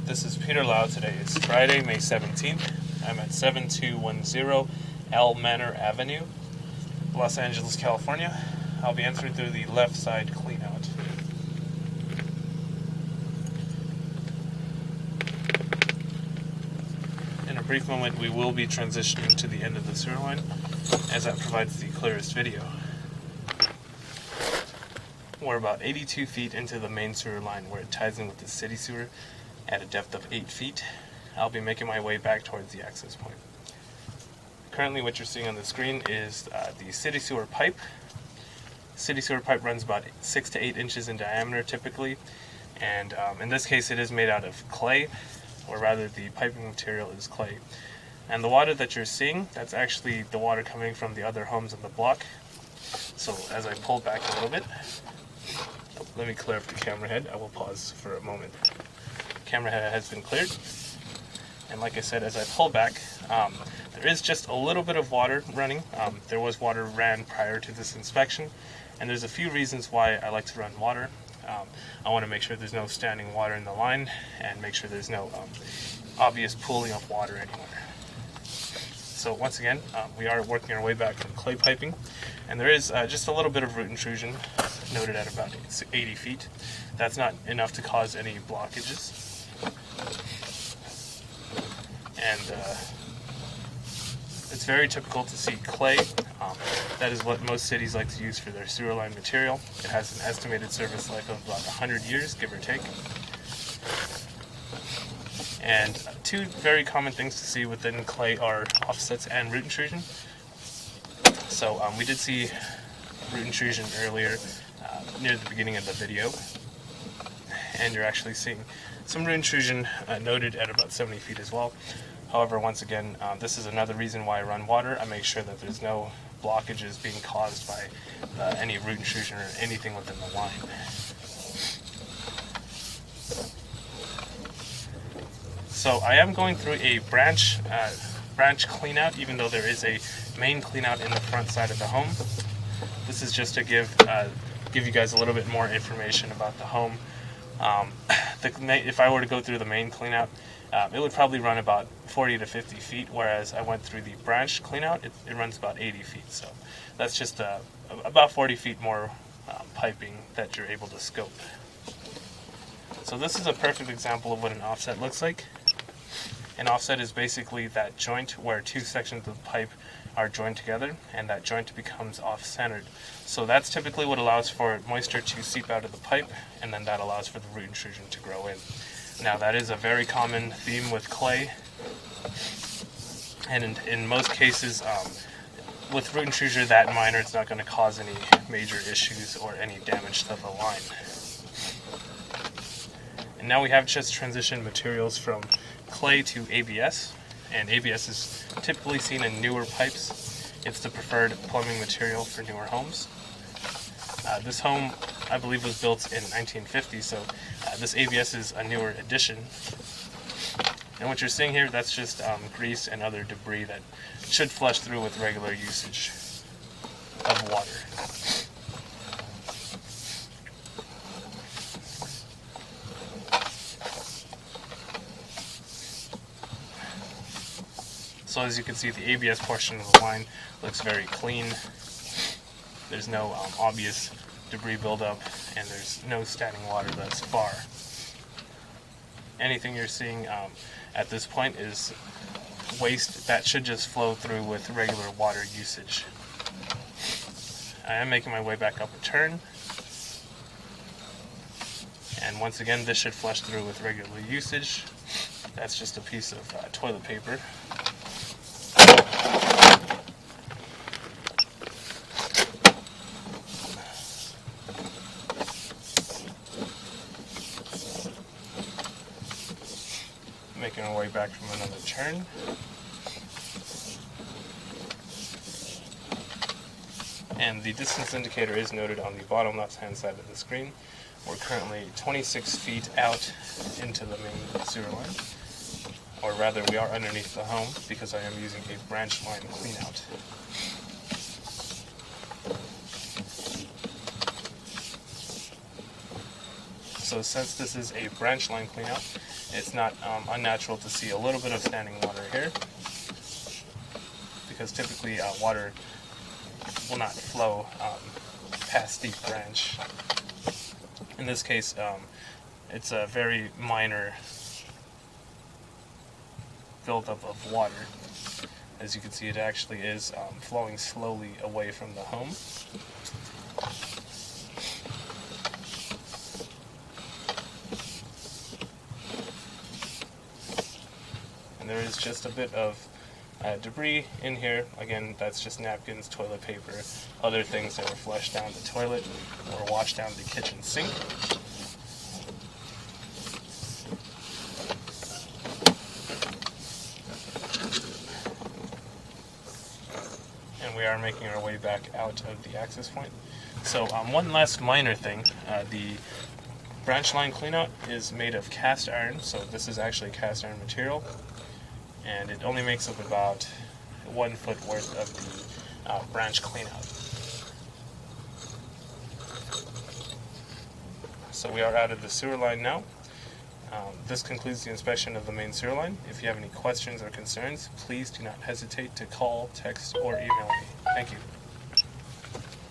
This is Peter Lau. Today is Friday, May 17th. I'm at 7210 Manor Avenue, Los Angeles, California. I'll be entering through the left side cleanout. In a brief moment, we will be transitioning to the end of the sewer line, as that provides the clearest video. We're about 82 feet into the main sewer line where it ties in with the city sewer at a depth of 8 feet. I'll be making my way back towards the access point. Currently what you're seeing on the screen is the city sewer pipe. City sewer pipe runs about 6 to 8 inches in diameter typically, and in this case it is made out of clay, or rather the piping material is clay. And the water that you're seeing, that's actually the water coming from the other homes on the block. So as I pull back a little bit, let me clear up the camera head. I will pause for a moment. Camera head has been cleared, and like I said, as I pull back, there is just a little bit of water running. There was water ran prior to this inspection, and there's a few reasons why I like to run water. I want to make sure there's no standing water in the line, and make sure there's no obvious pooling of water anywhere. So once again, we are working our way back from clay piping, and there is just a little bit of root intrusion, noted at about 80 feet. That's not enough to cause any blockages. And it's very typical to see clay. That is what most cities like to use for their sewer line material. It has an estimated service life of about 100 years, give or take. And two very common things to see within clay are offsets and root intrusion. So we did see root intrusion earlier near the beginning of the video, and you're actually seeing some root intrusion noted at about 70 feet as well. However, once again, this is another reason why I run water. I make sure that there's no blockages being caused by any root intrusion or anything within the line. So I am going through a branch cleanout, even though there is a main cleanout in the front side of the home. This is just to give you guys a little bit more information about the home. If I were to go through the main cleanout, it would probably run about 40 to 50 feet, whereas I went through the branch cleanout, it runs about 80 feet. So that's just about 40 feet more piping that you're able to scope. So this is a perfect example of what an offset looks like. An offset is basically that joint where two sections of the pipe are joined together, and that joint becomes off-centered. So that's typically what allows for moisture to seep out of the pipe, and then that allows for the root intrusion to grow in. Now that is a very common theme with clay, and in most cases with root intrusion that minor, it's not going to cause any major issues or any damage to the line. And now we have just transitioned materials from clay to ABS, and ABS is typically seen in newer pipes. It's the preferred plumbing material for newer homes. This home, I believe, was built in 1950, so this ABS is a newer addition. And what you're seeing here, that's just grease and other debris that should flush through with regular usage of water. So as you can see, the ABS portion of the line looks very clean. There's no obvious debris buildup, and there's no standing water thus far. Anything you're seeing at this point is waste that should just flow through with regular water usage. I am making my way back up a turn, and once again this should flush through with regular usage. That's just a piece of toilet paper. Making our way back from another turn. And the distance indicator is noted on the bottom left-hand side of the screen. We're currently 26 feet out into the main sewer line. Or rather, we are underneath the home because I am using a branch line cleanout. So since this is a branch line cleanout, it's not unnatural to see a little bit of standing water here, because typically water will not flow past the branch. In this case, it's a very minor buildup of water. As you can see, it actually is flowing slowly away from the home. And there is just a bit of debris in here. Again, that's just napkins, toilet paper, other things that were flushed down the toilet or washed down the kitchen sink. And we are making our way back out of the access point. So one last minor thing, the branch line cleanout is made of cast iron, so this is actually cast iron material, and it only makes up about 1 foot worth of the branch cleanout. So we are out of the sewer line now. This concludes the inspection of the main sewer line. If you have any questions or concerns, please do not hesitate to call, text, or email me. Thank you.